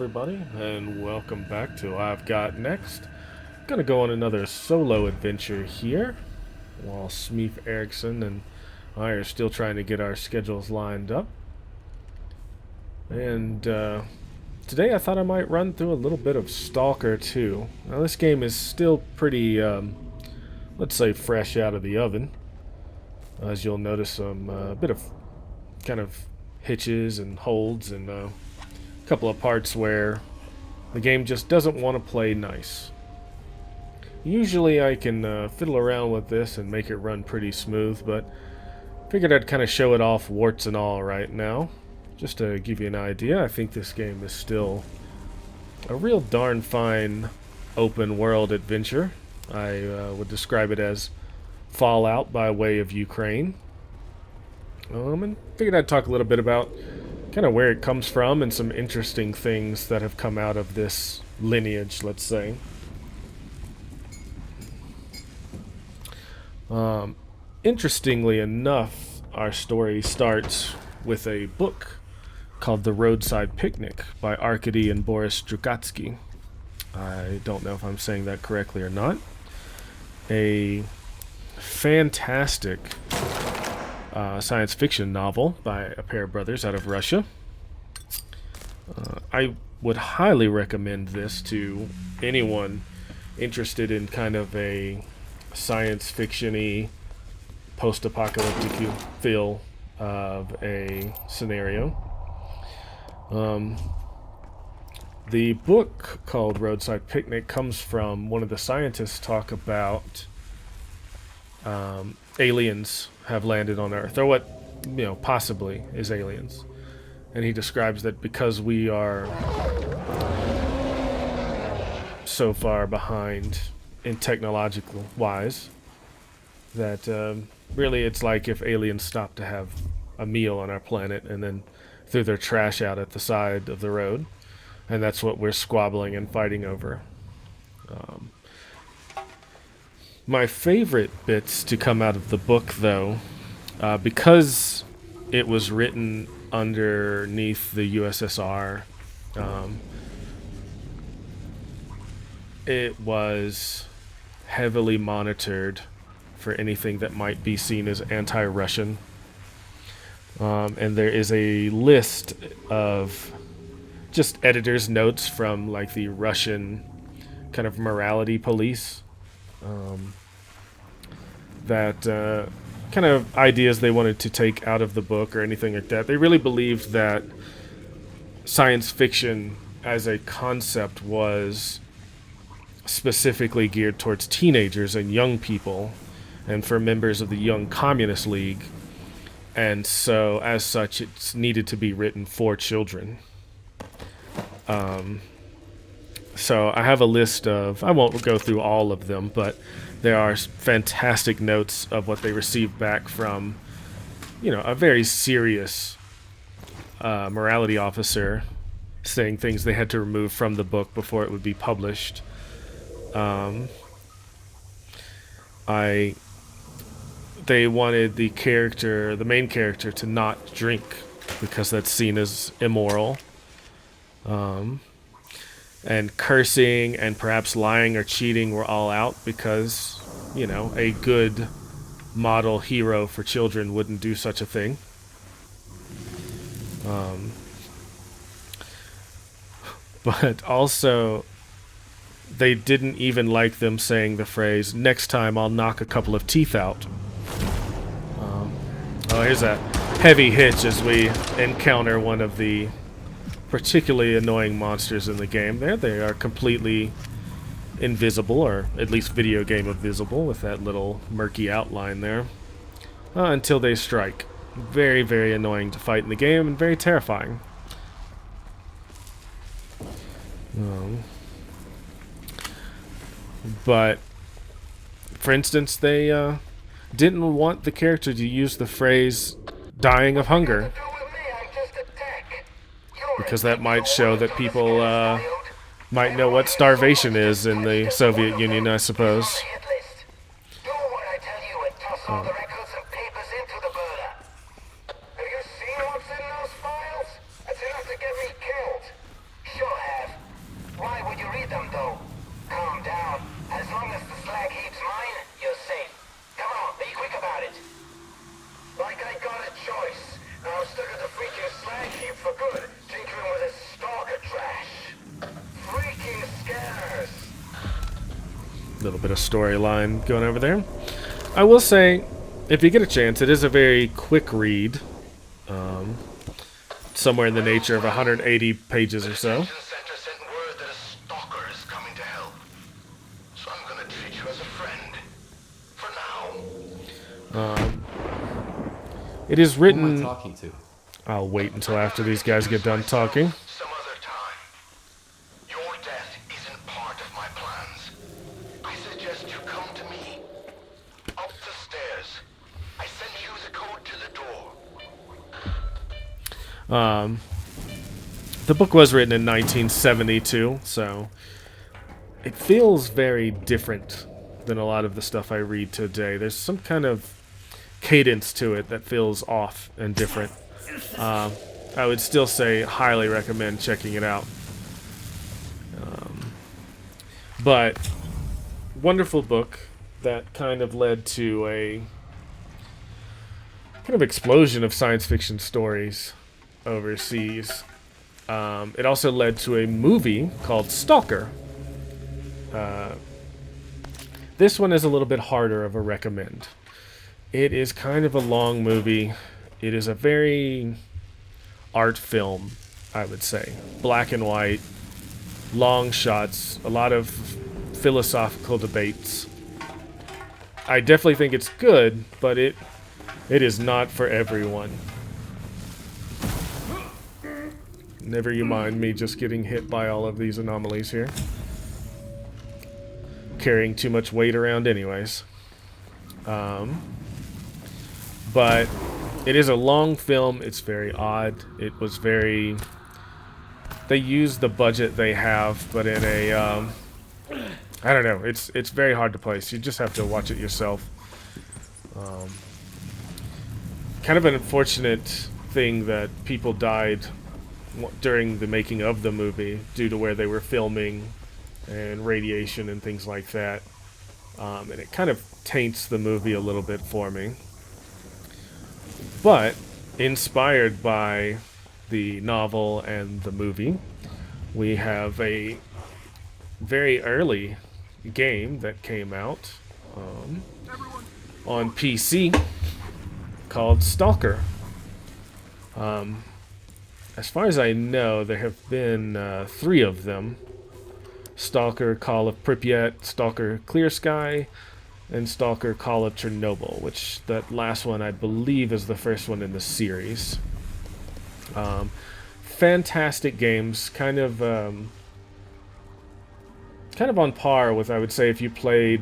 everybody, and welcome back to I've Got Next. Gonna go on another solo adventure here, while Smeef Erickson and I are still trying to get our schedules lined up. And today I thought I might run through a little bit of S.T.A.L.K.E.R 2. Now this game is still pretty, let's say, fresh out of the oven. As you'll notice, some bit of kind of hitches and holds and a couple of parts where the game just doesn't want to play nice. Usually I can fiddle around with this and make it run pretty smooth, but figured I'd kind of show it off warts and all right now. Just to give you an idea, I think this game is still a real darn fine open world adventure. I would describe it as Fallout by way of Ukraine. And figured I'd talk a little bit about kind of where it comes from and some interesting things that have come out of this lineage, let's say. Interestingly enough, our story starts with a book called The Roadside Picnic by Arkady and Boris Drugatsky. I don't know if I'm saying that correctly or not. A fantastic science fiction novel by a pair of brothers out of Russia. I would highly recommend this to anyone interested in kind of a science fiction-y, post-apocalyptic feel of a scenario. The book called Roadside Picnic comes from one of the scientists talk about aliens have landed on Earth, or what, possibly is aliens. And he describes that because we are so far behind in technological wise, that really it's like if aliens stopped to have a meal on our planet and then threw their trash out at the side of the road. And that's what we're squabbling and fighting over. My favorite bits to come out of the book, though, because it was written underneath the USSR, it was heavily monitored for anything that might be seen as anti-Russian. And there is a list of just editor's notes from like the Russian kind of morality police, that kind of ideas they wanted to take out of the book or anything like that. They really believed that science fiction as a concept was specifically geared towards teenagers and young people and for members of the Young Communist League. And so, as such, it's needed to be written for children. So I have a list of, I won't go through all of them, but there are fantastic notes of what they received back from, a very serious morality officer saying things they had to remove from the book before it would be published. They wanted the main character, to not drink because that's seen as immoral. And cursing and perhaps lying or cheating were all out because, a good model hero for children wouldn't do such a thing. But also, they didn't even like them saying the phrase, "Next time I'll knock a couple of teeth out." Here's a heavy hitch as we encounter one of the particularly annoying monsters in the game. There they are, completely invisible, or at least video game invisible, with that little murky outline there, until they strike. Very, very annoying to fight in the game and very terrifying. But for instance, they didn't want the character to use the phrase "dying of hunger," because that might show that people might know what starvation is in the Soviet Union, I suppose. Have you seen what's in those files? That's enough to get me killed. Sure have. little bit of storyline going over there. I will say, if you get a chance, it is a very quick read. Somewhere in the nature of 180 pages or so. Center sent word that a stalker is coming to help. So I'm gonna treat you as a friend. For now. It is Who am I written... talking to? I'll wait until after these guys get done talking. Some other time. Your death isn't part of my plans. I suggest you come to me. Up the stairs. I sent you the code to the door. The book was written in 1972, so it feels very different than a lot of the stuff I read today. There's some kind of cadence to it that feels off and different. I would still say highly recommend checking it out. But wonderful book that kind of led to a kind of explosion of science fiction stories overseas. It also led to a movie called S.T.A.L.K.E.R. This one is a little bit harder of a recommend. It is kind of a long movie. It is a very art film, I would say. Black and white, long shots, a lot of philosophical debates. I definitely think it's good, but it is not for everyone. Never you mind me just getting hit by all of these anomalies here. Carrying too much weight around anyways. But it is a long film. It's very odd. It was very... They used the budget they have, but in a... I don't know. It's very hard to place. You just have to watch it yourself. Kind of an unfortunate thing that people died during the making of the movie due to where they were filming and radiation and things like that. And it kind of taints the movie a little bit for me. But inspired by the novel and the movie, we have a very early game that came out on PC called S.T.A.L.K.E.R. As far as I know, there have been 3 of them. S.T.A.L.K.E.R. Call of Pripyat, S.T.A.L.K.E.R. Clear Sky, and S.T.A.L.K.E.R. Call of Chernobyl, which that last one I believe is the first one in the series. Fantastic games, kind of on par with, I would say, if you played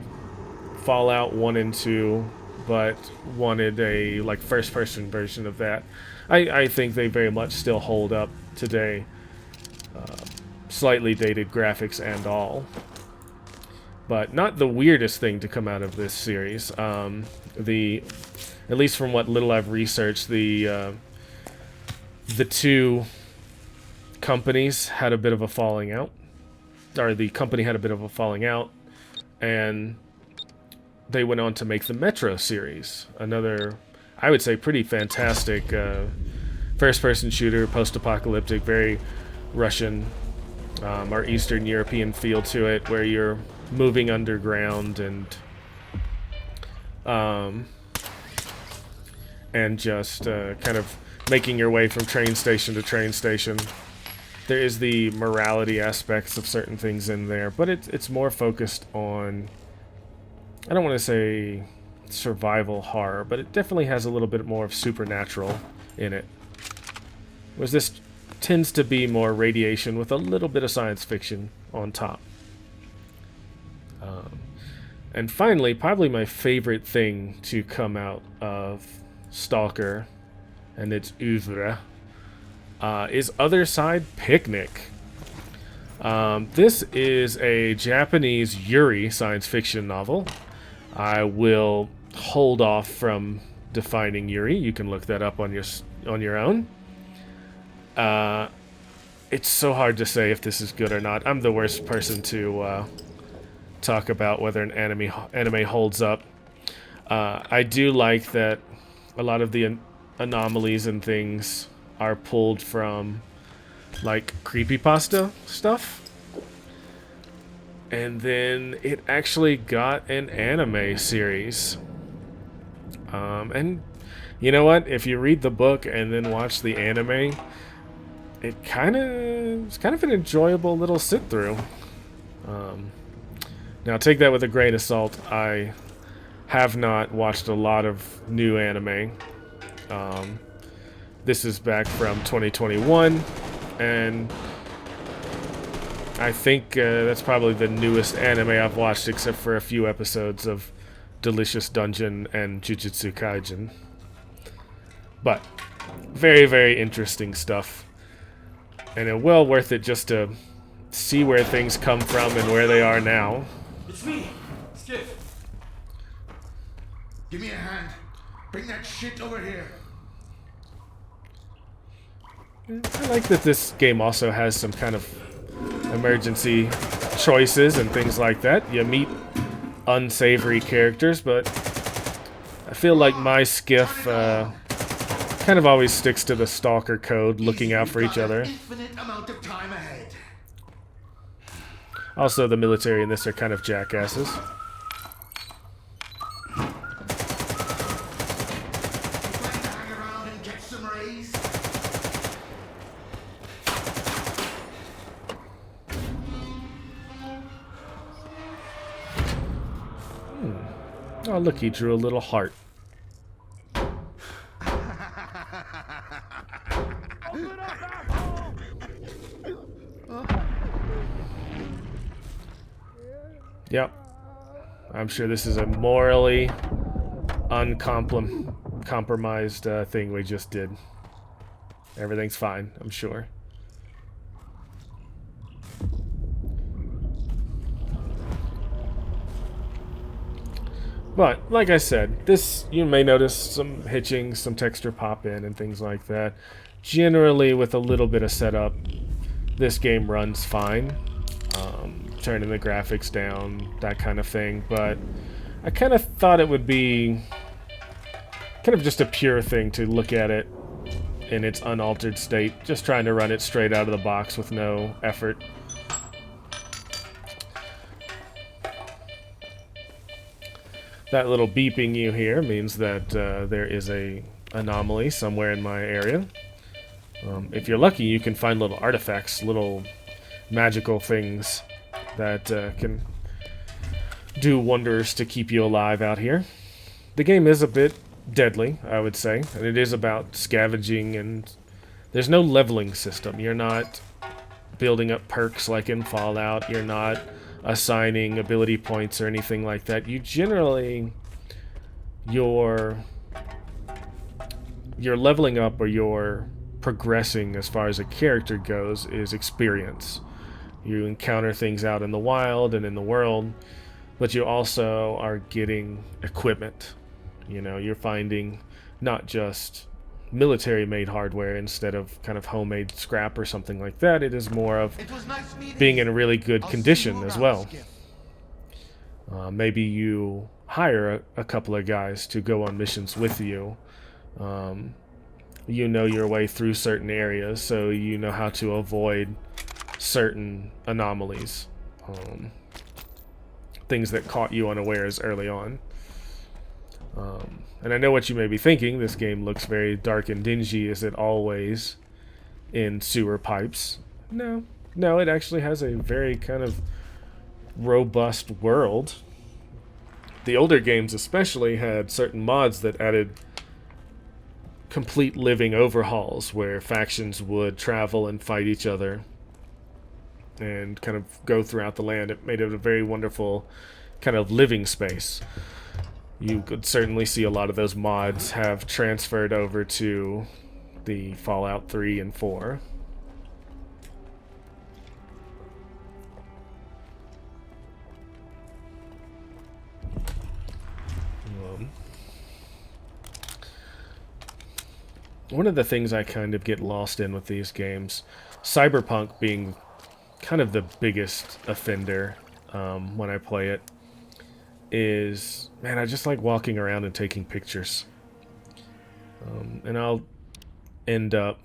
Fallout 1 and 2, but wanted a like first-person version of that. I think they very much still hold up today. Slightly dated graphics and all. But not the weirdest thing to come out of this series. At least from what little I've researched, the 2 companies had a bit of a falling out. Or the company had a bit of a falling out. And they went on to make the Metro series. Another, I would say, pretty fantastic first-person shooter, post-apocalyptic, very Russian or Eastern European feel to it, where you're moving underground and just kind of making your way from train station to train station. There is the morality aspects of certain things in there, but it's more focused on, I don't want to say survival horror, but it definitely has a little bit more of supernatural in it. Whereas this tends to be more radiation with a little bit of science fiction on top. And finally, probably my favorite thing to come out of S.T.A.L.K.E.R. and its oeuvre is Other Side Picnic. This is a Japanese Yuri science fiction novel. I will hold off from defining Yuri. You can look that up on your own. It's so hard to say if this is good or not. I'm the worst person to talk about whether an anime holds up. I do like that a lot of the anomalies and things are pulled from like creepypasta stuff. And then it actually got an anime series. And you know what? If you read the book and then watch the anime, it's kind of an enjoyable little sit through. Um, Now take that with a grain of salt. I have not watched a lot of new anime. Um, this is back from 2021, and I think that's probably the newest anime I've watched, except for a few episodes of Delicious Dungeon and Jujutsu Kaisen. But very, very interesting stuff, and well worth it just to see where things come from and where they are now. It's me, Skiff. Give me a hand. Bring that shit over here. I like that this game also has some kind of emergency choices and things like that. You meet unsavory characters, but I feel like my skiff kind of always sticks to the stalker code, looking out for each other. Infinite amount of time ahead. Also, the military in this are kind of jackasses. Plan to hang around and get some rays? Oh, look, he drew a little heart. Yep. I'm sure this is a morally uncompromised thing we just did. Everything's fine, I'm sure. But, like I said, this, you may notice some hitching, some texture pop in, and things like that. Generally, with a little bit of setup, this game runs fine. Turning the graphics down, that kind of thing. But I kind of thought it would be kind of just a pure thing to look at it in its unaltered state, just trying to run it straight out of the box with no effort. That little beeping you hear means that there is a anomaly somewhere in my area. If you're lucky, you can find little artifacts, little magical things that can do wonders to keep you alive out here. The game is a bit deadly, I would say, and it is about scavenging, and there's no leveling system. You're not building up perks like in Fallout. You're not assigning ability points or anything like that. You generally, your leveling up or your progressing as far as a character goes is experience. You encounter things out in the wild and in the world, but you also are getting equipment. You know, you're finding not just military-made hardware instead of kind of homemade scrap or something like that. It is more of being in a really good condition as well. Maybe you hire a couple of guys to go on missions with you. You know your way through certain areas, so you know how to avoid certain anomalies. Things that caught you unawares early on. And I know what you may be thinking. This game looks very dark and dingy. Is it always in sewer pipes? No. No, it actually has a very kind of robust world. The older games especially had certain mods that added complete living overhauls where factions would travel and fight each other and kind of go throughout the land. It made it a very wonderful kind of living space. You could certainly see a lot of those mods have transferred over to the Fallout 3 and 4. One of the things I kind of get lost in with these games, Cyberpunk being kind of the biggest offender when I play it, is, man, I just like walking around and taking pictures. And I'll end up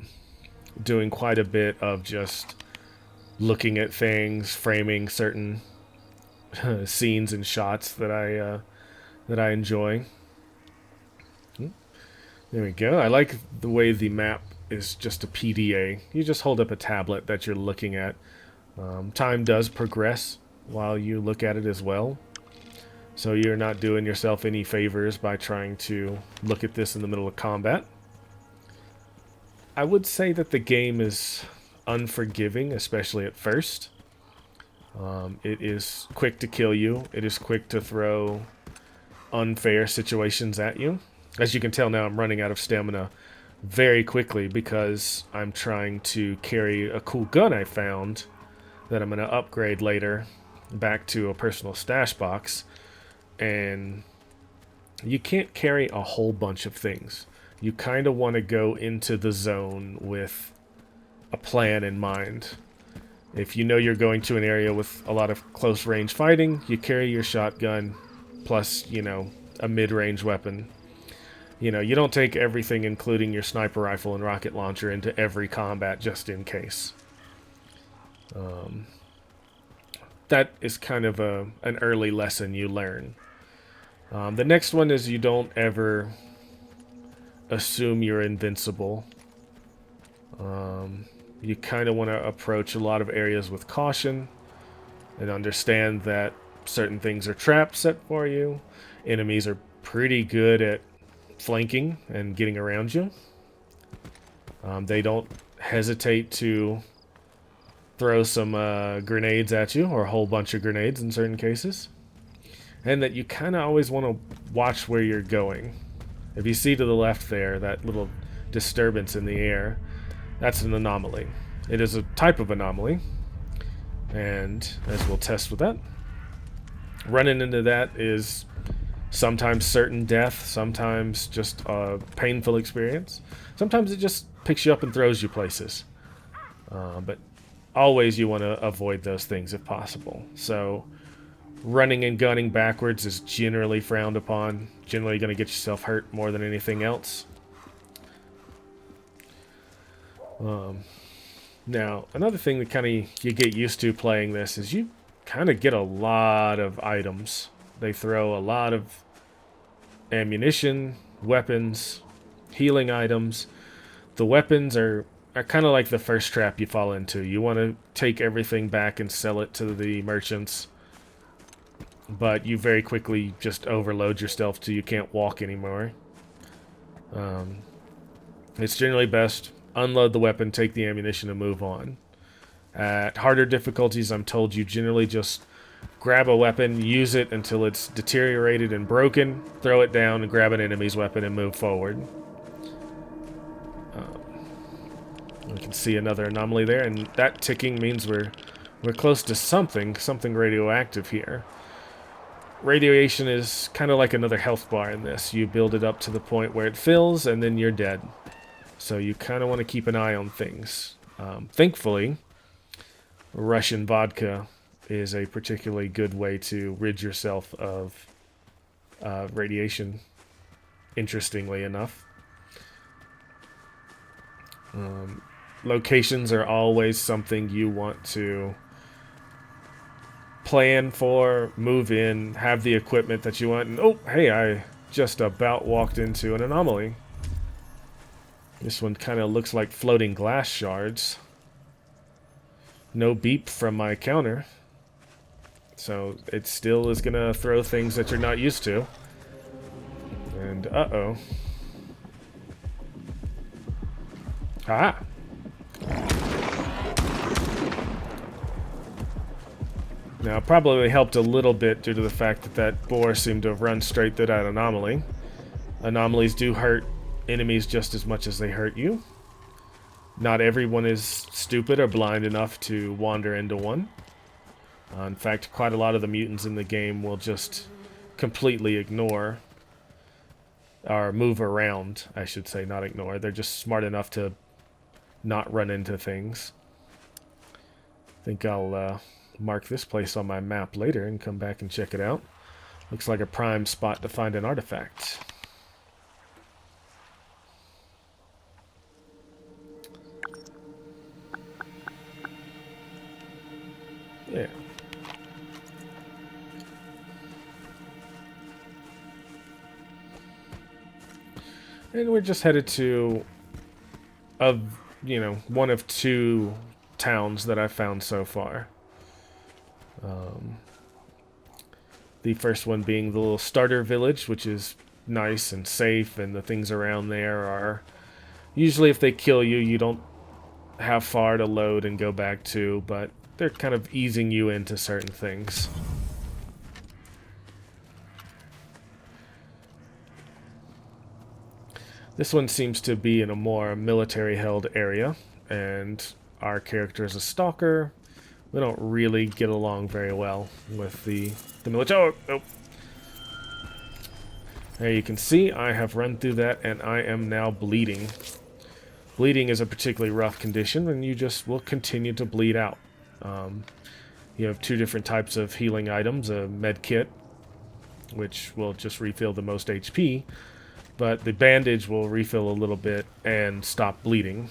doing quite a bit of just looking at things, framing certain scenes and shots that I enjoy. There we go. I like the way the map is just a PDA. You just hold up a tablet that you're looking at. Time does progress while you look at it as well. So you're not doing yourself any favors by trying to look at this in the middle of combat. I would say that the game is unforgiving, especially at first. It is quick to kill you. It is quick to throw unfair situations at you. As you can tell now, I'm running out of stamina very quickly because I'm trying to carry a cool gun I found that I'm going to upgrade later back to a personal stash box. And you can't carry a whole bunch of things. You kind of want to go into the zone with a plan in mind. If you know you're going to an area with a lot of close range fighting, you carry your shotgun plus, you know, a mid-range weapon. You know, you don't take everything, including your sniper rifle and rocket launcher, into every combat just in case. That is kind of an early lesson you learn. The next one is you don't ever assume you're invincible. You kind of want to approach a lot of areas with caution and understand that certain things are traps set for you. Enemies are pretty good at flanking and getting around you. They don't hesitate to throw some grenades at you, or a whole bunch of grenades in certain cases. And that you kind of always want to watch where you're going. If you see to the left there, that little disturbance in the air, that's an anomaly. It is a type of anomaly, and as we'll test with that, running into that is sometimes certain death, sometimes just a painful experience. Sometimes it just picks you up and throws you places. But always you want to avoid those things if possible. So running and gunning backwards is generally frowned upon. Generally going to get yourself hurt more than anything else. Now, another thing that kind of you get used to playing this is you kind of get a lot of items. They throw a lot of ammunition, weapons, healing items. The weapons are kind of like the first trap you fall into. You want to take everything back and sell it to the merchants, but you very quickly just overload yourself till you can't walk anymore. It's generally best unload the weapon, take the ammunition, and move on. At harder difficulties, I'm told you generally just grab a weapon, use it until it's deteriorated and broken, throw it down, and grab an enemy's weapon and move forward. We can see another anomaly there, and that ticking means we're close to something radioactive here. Radiation is kind of like another health bar in this. You build it up to the point where it fills, and then you're dead. So you kind of want to keep an eye on things. Thankfully, Russian vodka is a particularly good way to rid yourself of radiation, interestingly enough. Locations are always something you want to plan for, move in, have the equipment that you want, and oh, hey, I just about walked into an anomaly. This one kind of looks like floating glass shards. No beep from my counter. So it still is going to throw things that you're not used to. And uh-oh. Ah! Now, it probably helped a little bit due to the fact that that boar seemed to have run straight through that anomaly. Anomalies do hurt enemies just as much as they hurt you. Not everyone is stupid or blind enough to wander into one. In fact, quite a lot of the mutants in the game will just completely ignore, or move around, I should say, not ignore. They're just smart enough to not run into things. I think I'll mark this place on my map later and come back and check it out. Looks like a prime spot to find an artifact. Yeah. And we're just headed to one of two towns that I've found so far. The first one being the little starter village, which is nice and safe, and the things around there are usually, if they kill you, you don't have far to load and go back to, but they're kind of easing you into certain things. This one seems to be in a more military-held area, and our character is a stalker. We don't really get along very well with the military. Oh. There you can see I have run through that, and I am now bleeding. Bleeding is a particularly rough condition, and you just will continue to bleed out. You have two different types of healing items, a med kit, which will just refill the most HP, but the bandage will refill a little bit and stop bleeding.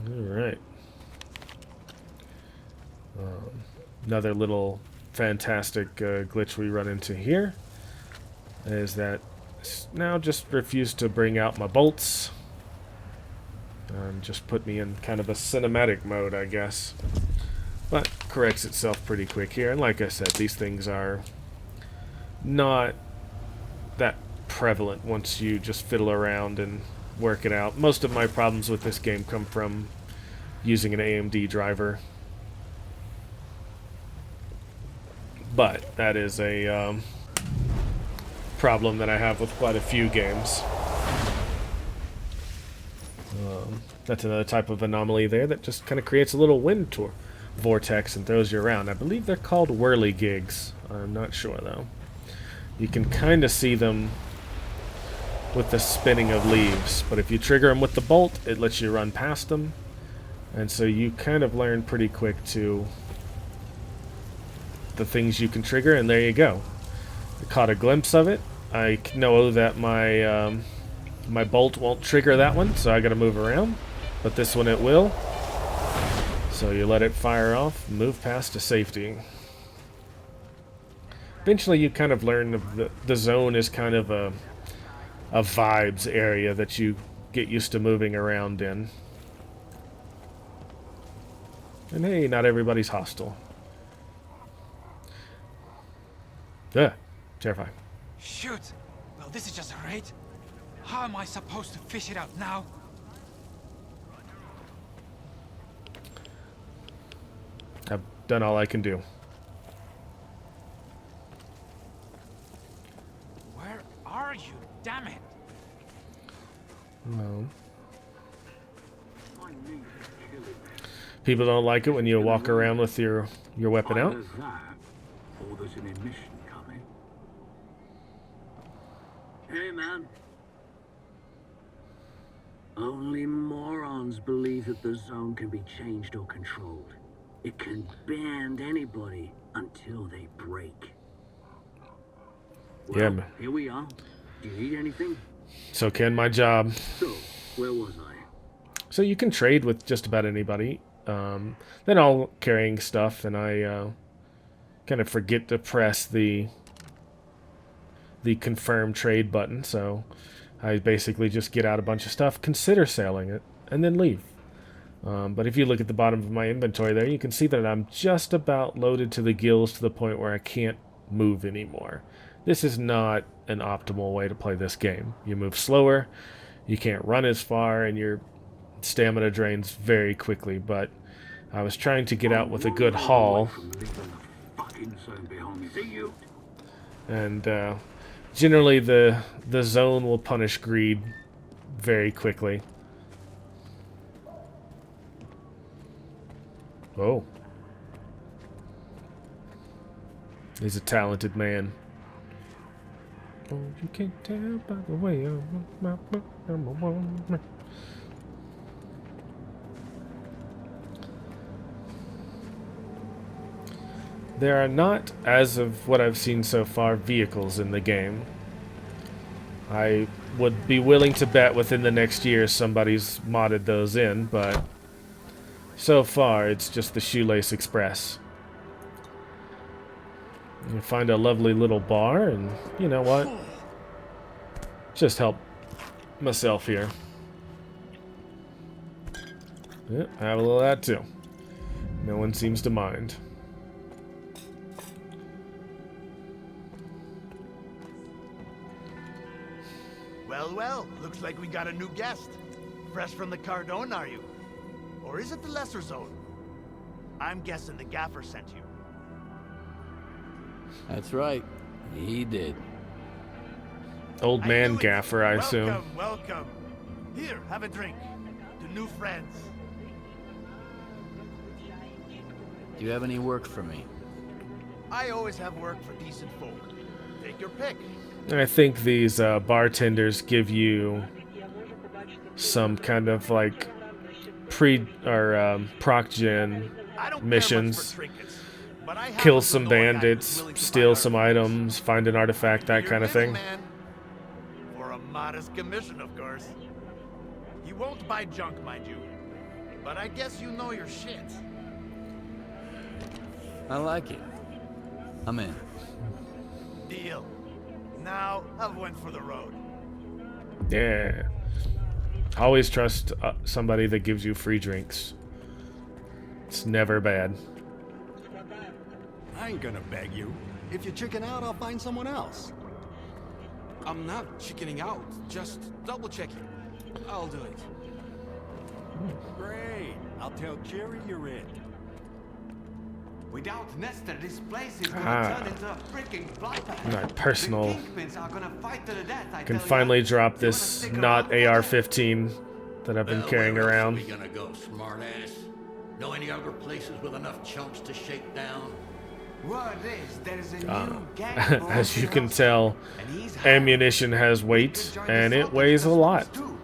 Alright. Another little fantastic glitch we run into here is that now just refuse to bring out my bolts. Just put me in kind of a cinematic mode, I guess. But corrects itself pretty quick here. And like I said, these things are not that prevalent once you just fiddle around and work it out. Most of my problems with this game come from using an AMD driver. But that is a problem that I have with quite a few games. That's another type of anomaly there that just kind of creates a little wind vortex and throws you around. I believe they're called whirligigs. I'm not sure, though. You can kind of see them with the spinning of leaves, but if you trigger them with the bolt, it lets you run past them. And so you kind of learn pretty quick to the things you can trigger, and there you go. I caught a glimpse of it. I know that my my bolt won't trigger that one, so I gotta move around. But this one it will. So you let it fire off, move past to safety. Eventually you kind of learn the zone is kind of a vibes area that you get used to moving around in. And hey, not everybody's hostile. Ugh, terrifying. Shoot! Well, this is just a raid. How am I supposed to fish it out now? I've done all I can do. Where are you? Damn it! Well, people don't like it when you walk around with your weapon out. Or there's an emission coming. Hey, man. Only morons believe that the zone can be changed or controlled. It can bend anybody until they break. Well, Yeah, man. Here we are. Do you need anything? So can my job. So, where was I? So you can trade with just about anybody. They're all carrying stuff, and I kind of forget to press the confirm trade button, so I basically just get out a bunch of stuff, consider selling it, and then leave. But if you look at the bottom of my inventory there, you can see that I'm just about loaded to the gills to the point where I can't move anymore. This is not an optimal way to play this game. You move slower, you can't run as far, and your stamina drains very quickly, but I was trying to get out with a good haul. And generally the zone will punish greed very quickly. Oh. He's a talented man. Oh, you can't tell by the way I'm a woman. There are not, as of what I've seen so far, vehicles in the game. I would be willing to bet within the next year somebody's modded those in, but so far it's just the Shoelace Express. You find a lovely little bar, and you know what? just help myself here. Yeah, I have a little of that too. No one seems to mind. Well, well, looks like we got a new guest. Fresh from the Cardone, are you? Or is it the Lesser Zone? I'm guessing the Gaffer sent you. That's right. He did. Old man knew it. Gaffer, I assume. Welcome, welcome. Here, have a drink. To new friends. Do you have any work for me? I always have work for decent folk. Take your pick. I think these bartenders give you some kind of like proc gen I don't missions. care much for trinkets, but I Kill happen to some know a guy who's bandits, willing to steal buy some our items, find an artifact, that Your kind of thing. middleman. For a modest commission, of course. He won't buy junk, mind you. But I guess you know your shit. I like it. I'm in. Deal. Now, have one for the road. Yeah. Always trust somebody that gives you free drinks. It's never bad. I ain't gonna beg you. If you chicken out, I'll find someone else. I'm not chickening out, just double checking. I'll do it. Great. I'll tell Jerry you're in. Without Nestor, this place is gonna turn into a freaking bloodbath. My personal. The kingpins are gonna fight to the death, I Can tell finally ya. drop You this wanna stick not around? AR-15 that I've been carrying where else around. are we gonna go, smartass? Know any other places with enough chunks to shake down? Word is, there's a Uh, new gang as you boss can in tell, Howdy, and he's hard. ammunition has We weight, can join and the it Celtic weighs a lot. too.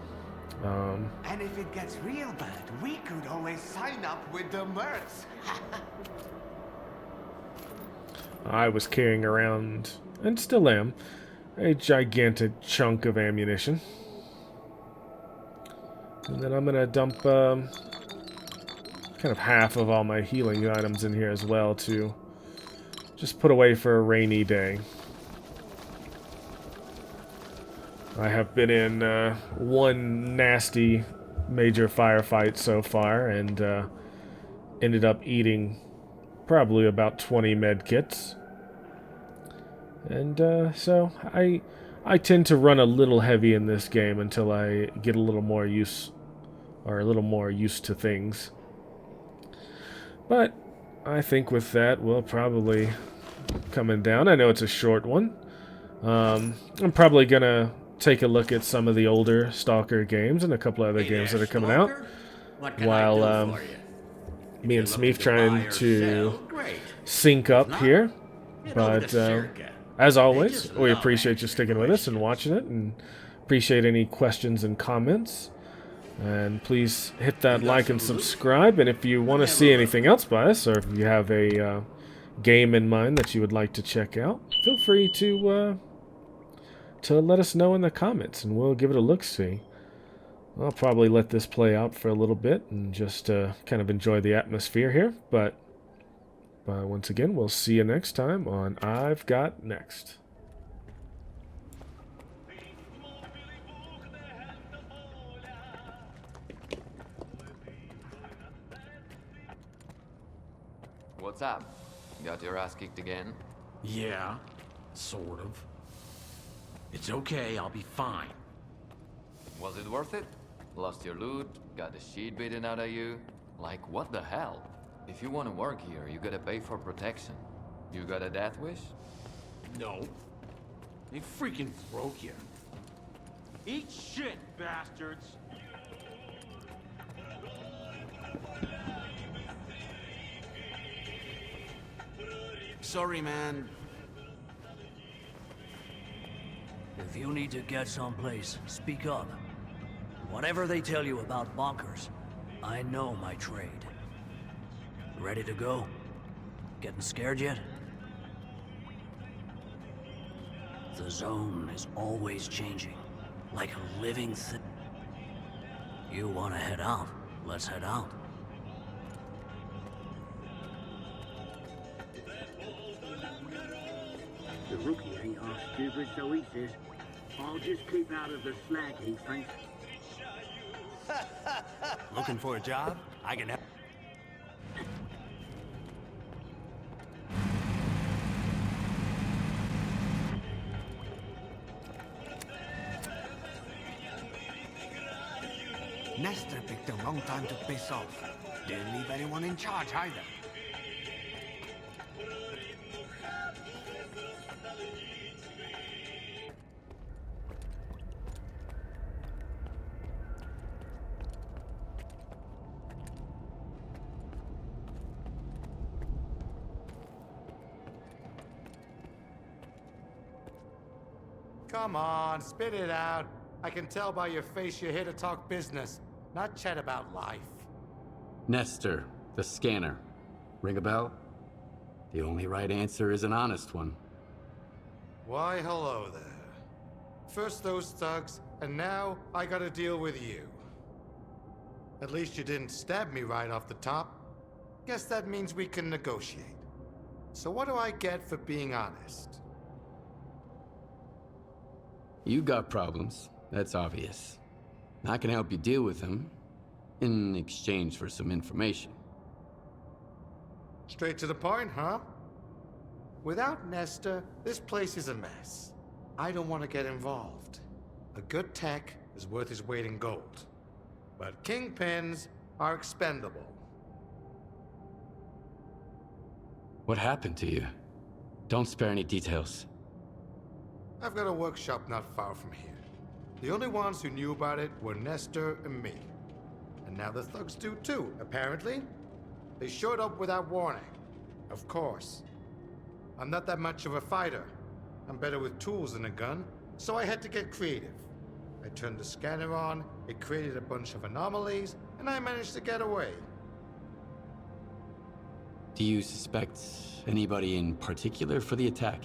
And if it gets real bad, we could always sign up with the Mercs. I was carrying around, and still am, a gigantic chunk of ammunition. And then I'm gonna dump kind of half of all my healing items in here as well to just put away for a rainy day. I have been in one nasty major firefight so far, and ended up eating probably about 20 med kits. And so I tend to run a little heavy in this game until I get a little more used to things. But I think with that we'll probably coming down. I know it's a short one. I'm probably gonna take a look at some of the older S.T.A.L.K.E.R games and a couple other games that are coming out, What can while I do for you? me and Smeef trying to Great. sync up Not, here. head over But to S.T.A.L.K.E.R. as They always, just we love appreciate you answering sticking with us and questions. watching it, and appreciate any questions and comments. And please hit that You got like and some loot? subscribe. And if you want to see anything else by us, or if you have a game in mind that you would like to check out, feel free to let us know in the comments, and we'll give it a look-see. I'll probably let this play out for a little bit and just kind of enjoy the atmosphere here. But once again, we'll see you next time on I've Got Next. What's up? Got your ass kicked again? Yeah, sort of. It's okay, I'll be fine. Was it worth it? Lost your loot? Got the shit beaten out of you? Like, what the hell? If you want to work here, you gotta pay for protection. You got a death wish? No. They freaking broke here. Eat shit, bastards! Sorry, man. If you need to get someplace, speak up. Whatever they tell you about bunkers, I know my trade. Ready to go? Getting scared yet? The zone is always changing, like a living thing. You want to head out? Let's head out. The rookie ain't half stupid, so he says, I'll just keep out of the slag heap, thanks. Looking for a job? I can help. Nestor picked a wrong time to piss off. Didn't leave anyone in charge either. Come on, spit it out. I can tell by your face you're here to talk business, not chat about life. Nestor, the scanner. Ring a bell? The only right answer is an honest one. Why, hello there. First those thugs, and now I gotta deal with you. At least you didn't stab me right off the top. Guess that means we can negotiate. So what do I get for being honest? You got problems, that's obvious. I can help you deal with them, in exchange for some information. Straight to the point, huh? Without Nestor, this place is a mess. I don't want to get involved. A good tech is worth his weight in gold. But kingpins are expendable. What happened to you? Don't spare any details. I've got a workshop not far from here. The only ones who knew about it were Nestor and me. And now the thugs do too, apparently. They showed up without warning. Of course. I'm not that much of a fighter. I'm better with tools than a gun, so I had to get creative. I turned the scanner on, it created a bunch of anomalies, and I managed to get away. Do you suspect anybody in particular for the attack?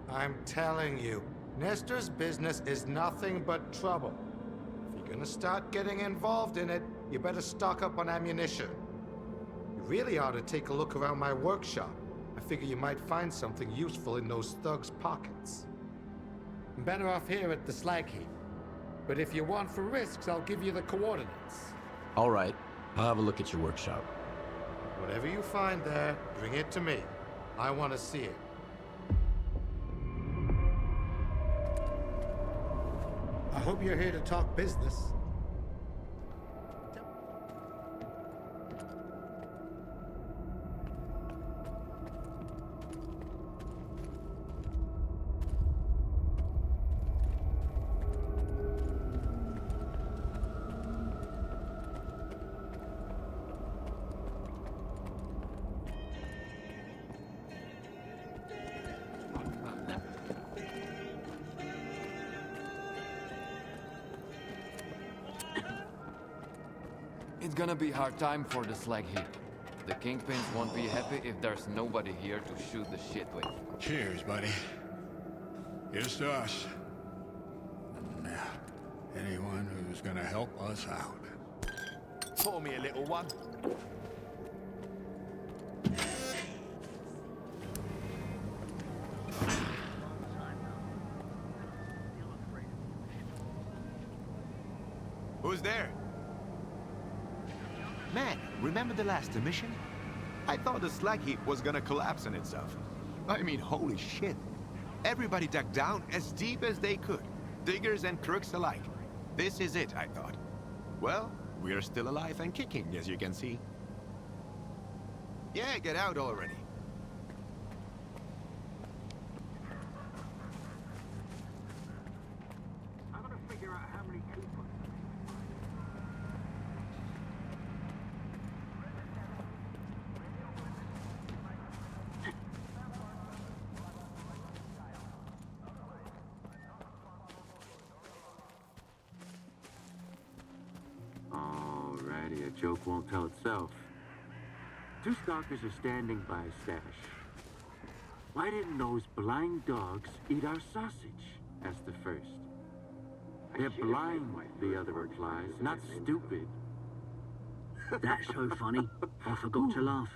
I'm telling you, Nestor's business is nothing but trouble. If you're gonna start getting involved in it, you better stock up on ammunition. You really ought to take a look around my workshop. I figure you might find something useful in those thugs' pockets. I'm better off here at the slag heap. But if you want for risks, I'll give you the coordinates. All right, I'll have a look at your workshop. Whatever you find there, bring it to me. I want to see it. I hope you're here to talk business. It's gonna be hard time for the slag heap. The kingpins won't be happy if there's nobody here to shoot the shit with. Cheers, buddy. Here's to us. And anyone who's gonna help us out. Pour me a little one. Who's there? Man, remember the last mission? I thought the slag heap was gonna collapse on itself. I mean, holy shit. Everybody dug down as deep as they could. Diggers and crooks alike. This is it, I thought. Well, we're still alive and kicking, as you can see. Yeah, get out already. I'm gonna figure out how many coupons. Alrighty, a joke won't tell itself. Two stalkers are standing by a stash. Why didn't those blind dogs eat our sausage? Asked the first. They're blind, the other replies, not stupid. That's so funny. I forgot to laugh.